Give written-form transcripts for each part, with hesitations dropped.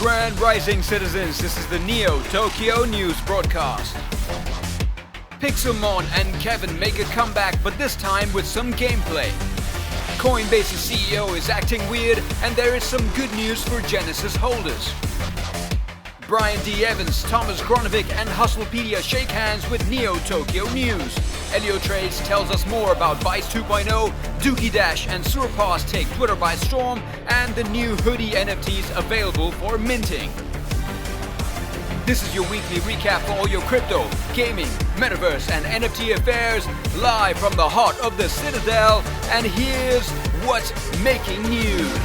Grand Rising citizens, this is the NeoTokyo news broadcast. Pixelmon and Kevin make a comeback, but this time with some gameplay. Coinbase's CEO is acting weird, and there is some good news for Genesis holders. Brian D. Evans, Thomas Gronovic, and Hustlepedia shake hands with NeoTokyo news. Elio Trades tells us more about Bytes 2.0, Dookie Dash and Surpass take Twitter by storm, and the new Hoodie NFTs available for minting. This is your weekly recap for all your crypto, gaming, metaverse, and NFT affairs, live from the heart of the Citadel, and here's what's making news.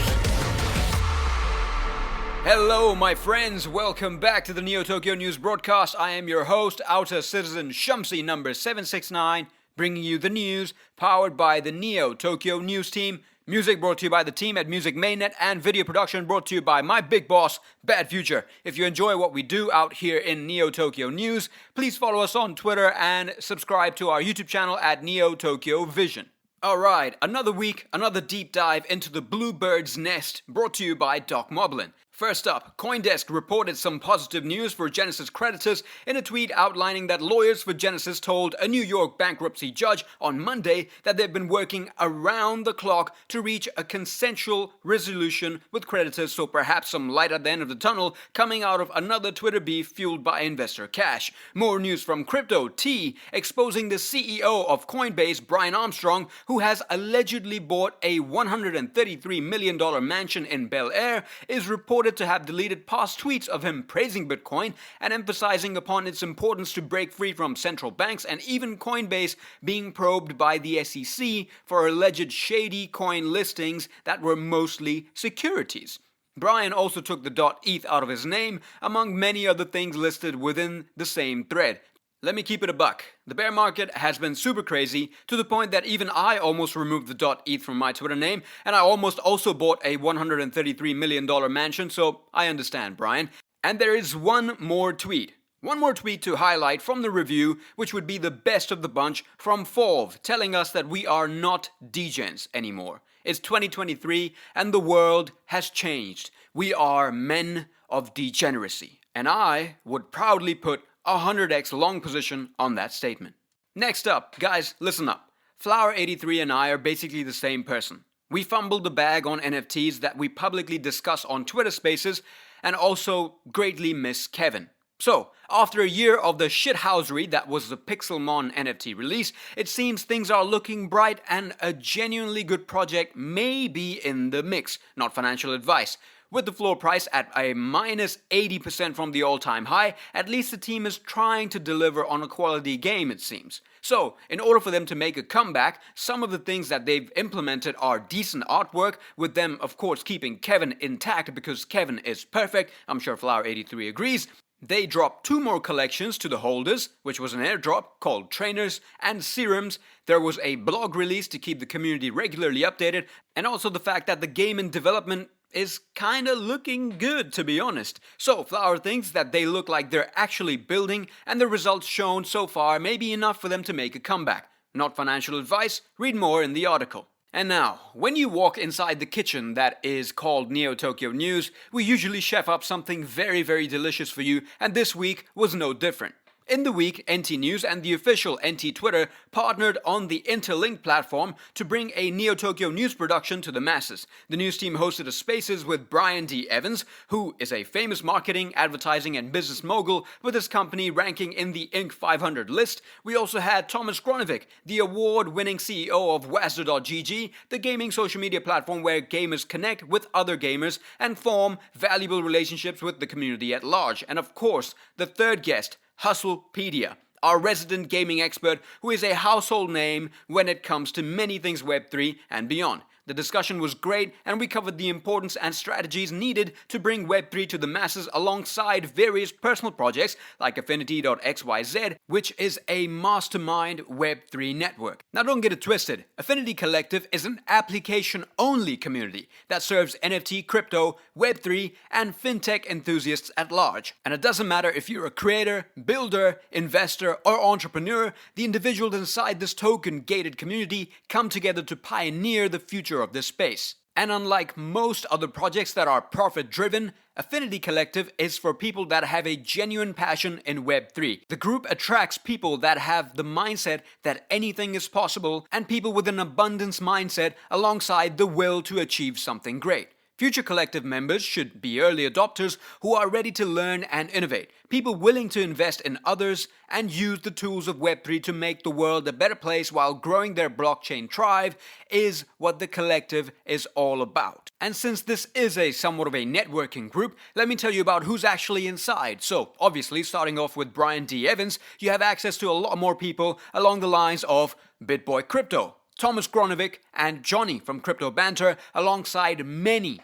Hello, my friends. Welcome back to the NeoTokyo News broadcast. I am your host, Outer Citizen Shumsi number 769, bringing you the news, powered by the NeoTokyo News team. Music brought to you by the team at Music Mainnet, and video production brought to you by my big boss, Bad Future. If you enjoy what we do out here in NeoTokyo News, please follow us on Twitter and subscribe to our YouTube channel at NeoTokyo Vision. Alright, another week, another deep dive into the Bluebird's Nest, brought to you by Doc Moblin. First up, CoinDesk reported some positive news for Genesis creditors in a tweet outlining that lawyers for Genesis told a New York bankruptcy judge on Monday that they've been working around the clock to reach a consensual resolution with creditors, so perhaps some light at the end of the tunnel coming out of another Twitter beef fueled by investor cash. More news from Crypto T exposing the CEO of Coinbase, Brian Armstrong, who has allegedly bought a $133 million mansion in Bel Air, is reported to have deleted past tweets of him praising Bitcoin and emphasizing upon its importance to break free from central banks, and even Coinbase being probed by the SEC for alleged shady coin listings that were mostly securities. Brian also took the .eth out of his name, among many other things listed within the same thread. Let me keep it a buck. The bear market has been super crazy, to the point that even I almost removed the .eth from my Twitter name, and I almost also bought a $133 million mansion, so I understand, Brian. And there is one more tweet to highlight from the review, which would be the best of the bunch, from Fauve, telling us that we are not degens anymore. It's 2023, and the world has changed. We are men of degeneracy. And I would proudly put 100x long position on that statement. Next up, guys, listen up. Flower83 and I are basically the same person. We fumbled the bag on NFTs that we publicly discuss on Twitter Spaces, and also greatly miss Kevin. So, after a year of the shithousery that was the Pixelmon NFT release, it seems things are looking bright and a genuinely good project may be in the mix. Not financial advice. With the floor price at a minus 80% from the all-time high, at least the team is trying to deliver on a quality game, it seems. So, in order for them to make a comeback, some of the things that they've implemented are decent artwork, with them, of course, keeping Kevin intact because Kevin is perfect. I'm sure Flower83 agrees. They dropped 2 more collections to the holders, which was an airdrop called Trainers and Serums. There was a blog release to keep the community regularly updated, and also the fact that the game in development is kinda looking good, to be honest. So Flower thinks that they look like they're actually building, and the results shown so far may be enough for them to make a comeback. Not financial advice, read more in the article. And now, when you walk inside the kitchen that is called NeoTokyo News, we usually chef up something very, very delicious for you, and this week was no different. In the week, NT News and the official NT Twitter partnered on the Interlinked platform to bring a NeoTokyo News production to the masses. The news team hosted a Spaces with Brian D. Evans, who is a famous marketing, advertising, and business mogul, with his company ranking in the Inc. 500 list. We also had Thomas Gronovic, the award-winning CEO of Wazda.gg, the gaming social media platform where gamers connect with other gamers and form valuable relationships with the community at large. And of course, the third guest, Hustlepedia, our resident gaming expert who is a household name when it comes to many things Web3 and beyond. The discussion was great, and we covered the importance and strategies needed to bring Web3 to the masses alongside various personal projects like affinity.xyz, which is a Mastermind Web3 network. Now don't get it twisted, Affinity Collective is an application-only community that serves NFT, crypto, Web3, and fintech enthusiasts at large. And it doesn't matter if you're a creator, builder, investor, or entrepreneur, the individuals inside this token-gated community come together to pioneer the future of this space. And unlike most other projects that are profit-driven, Affinity Collective is for people that have a genuine passion in Web3. The group attracts people that have the mindset that anything is possible and people with an abundance mindset alongside the will to achieve something great. Future collective members should be early adopters who are ready to learn and innovate, people willing to invest in others and use the tools of Web3 to make the world a better place while growing their blockchain tribe is what the collective is all about. And since this is a somewhat of a networking group, let me tell you about who's actually inside. So, obviously, starting off with Brian D. Evans, you have access to a lot more people along the lines of BitBoy Crypto, Thomas Gronovic, and Johnny from Crypto Banter, alongside many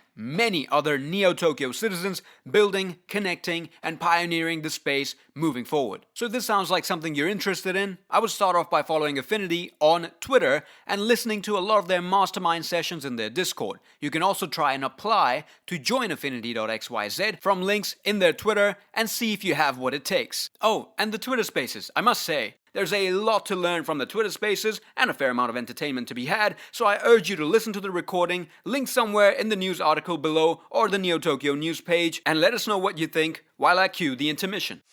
other NeoTokyo citizens building, connecting, and pioneering the space moving forward. So if this sounds like something you're interested in, I would start off by following Affinity on Twitter and listening to a lot of their Mastermind sessions in their Discord. You can also try and apply to join affinity.xyz from links in their Twitter and see if you have what it takes. Oh, and the Twitter Spaces, I must say, there's a lot to learn from the Twitter Spaces and a fair amount of entertainment to be had, so I urge you to listen to the recording, link somewhere in the news article below or the NeoTokyo news page, and let us know what you think while I cue the intermission.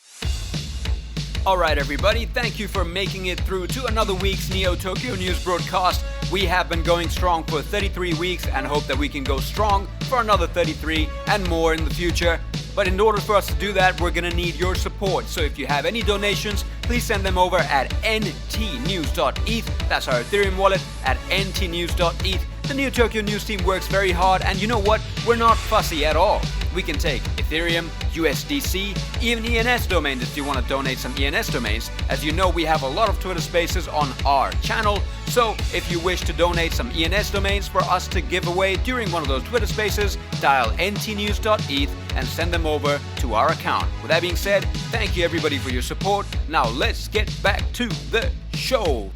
Alright everybody, thank you for making it through to another week's NeoTokyo news broadcast. We have been going strong for 33 weeks and hope that we can go strong for another 33 and more in the future. But in order for us to do that, we're going to need your support. So if you have any donations, please send them over at ntnews.eth. That's our Ethereum wallet at ntnews.eth. The NeoTokyo news team works very hard, and you know what? We're not fussy at all. We can take Ethereum, USDC, even ENS domains if you want to donate some ENS domains. As you know, we have a lot of Twitter Spaces on our channel, so if you wish to donate some ENS domains for us to give away during one of those Twitter Spaces, dial ntnews.eth and send them over to our account. With that being said, thank you everybody for your support. Now let's get back to the show.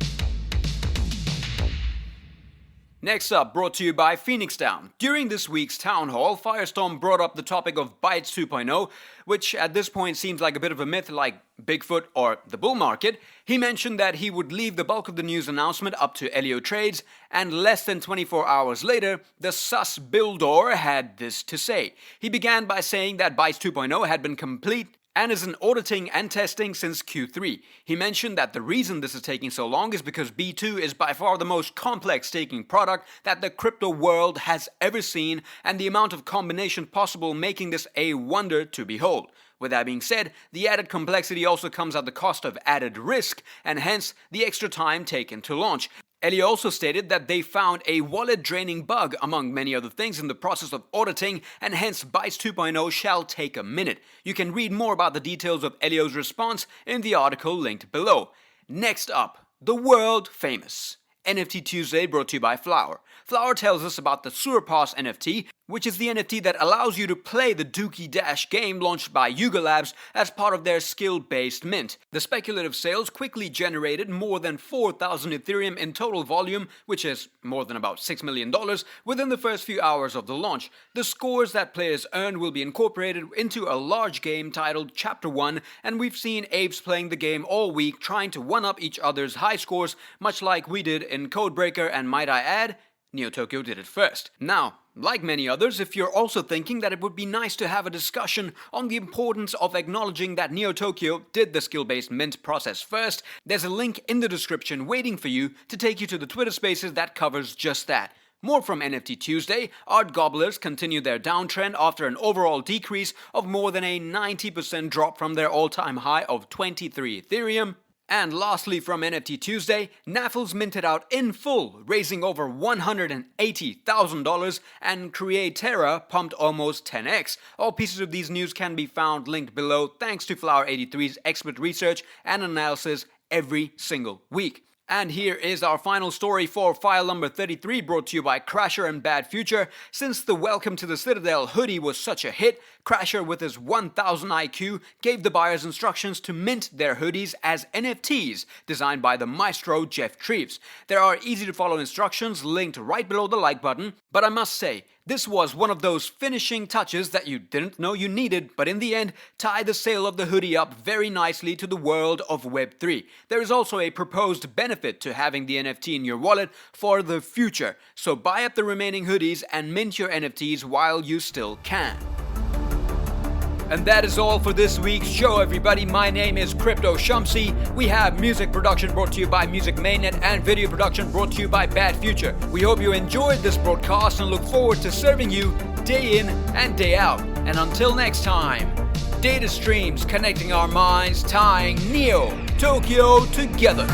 Next up, brought to you by Phoenix Down. During this week's town hall, Firestorm brought up the topic of Bytes 2.0, which at this point seems like a bit of a myth like Bigfoot or the bull market. He mentioned that he would leave the bulk of the news announcement up to Elio Trades, and less than 24 hours later, the sus builder had this to say. He began by saying that Bytes 2.0 had been complete and is in auditing and testing since Q3. He mentioned that the reason this is taking so long is because B2 is by far the most complex staking product that the crypto world has ever seen, and the amount of combination possible making this a wonder to behold. With that being said, the added complexity also comes at the cost of added risk, and hence the extra time taken to launch. Elio also stated that they found a wallet-draining bug, among many other things, in the process of auditing, and hence Bytes 2.0 shall take a minute. You can read more about the details of Elio's response in the article linked below. Next up, the world famous NFT Tuesday, brought to you by Flower. Flower tells us about the Sewer Pass NFT, which is the NFT that allows you to play the Dookie Dash game launched by YUGA Labs as part of their skill-based mint. The speculative sales quickly generated more than 4,000 Ethereum in total volume, which is more than about $6 million, within the first few hours of the launch. The scores that players earn will be incorporated into a large game titled Chapter 1, and we've seen apes playing the game all week trying to one-up each other's high scores, much like we did in Codebreaker, and might I add, NeoTokyo did it first. Now, like many others, if you're also thinking that it would be nice to have a discussion on the importance of acknowledging that NeoTokyo did the skill-based mint process first, there's a link in the description waiting for you to take you to the Twitter Spaces that covers just that. More from NFT Tuesday, Art Gobblers continue their downtrend after an overall decrease of more than a 90% drop from their all-time high of 23 Ethereum. And lastly from NFT Tuesday, Naffles minted out in full, raising over $180,000, and Createra pumped almost 10x. All pieces of these news can be found linked below thanks to Flower83's expert research and analysis every single week. And here is our final story for file number 33, brought to you by Crasher and Bad Future. Since the Welcome to the Citadel hoodie was such a hit, Crasher with his 1000 IQ gave the buyers instructions to mint their hoodies as NFTs, designed by the maestro Jeff Treves. There are easy to follow instructions linked right below the like button, but I must say, This was one of those finishing touches that you didn't know you needed, but in the end, tied the sale of the hoodie up very nicely to the world of Web3. There is also a proposed benefit to having the NFT in your wallet for the future, so buy up the remaining hoodies and mint your NFTs while you still can. And that is all for this week's show, everybody. My name is Crypto Shumsy. We have music production brought to you by Music Mainnet and video production brought to you by Bad Future. We hope you enjoyed this broadcast and look forward to serving you day in and day out. And until next time, data streams connecting our minds, tying NeoTokyo together.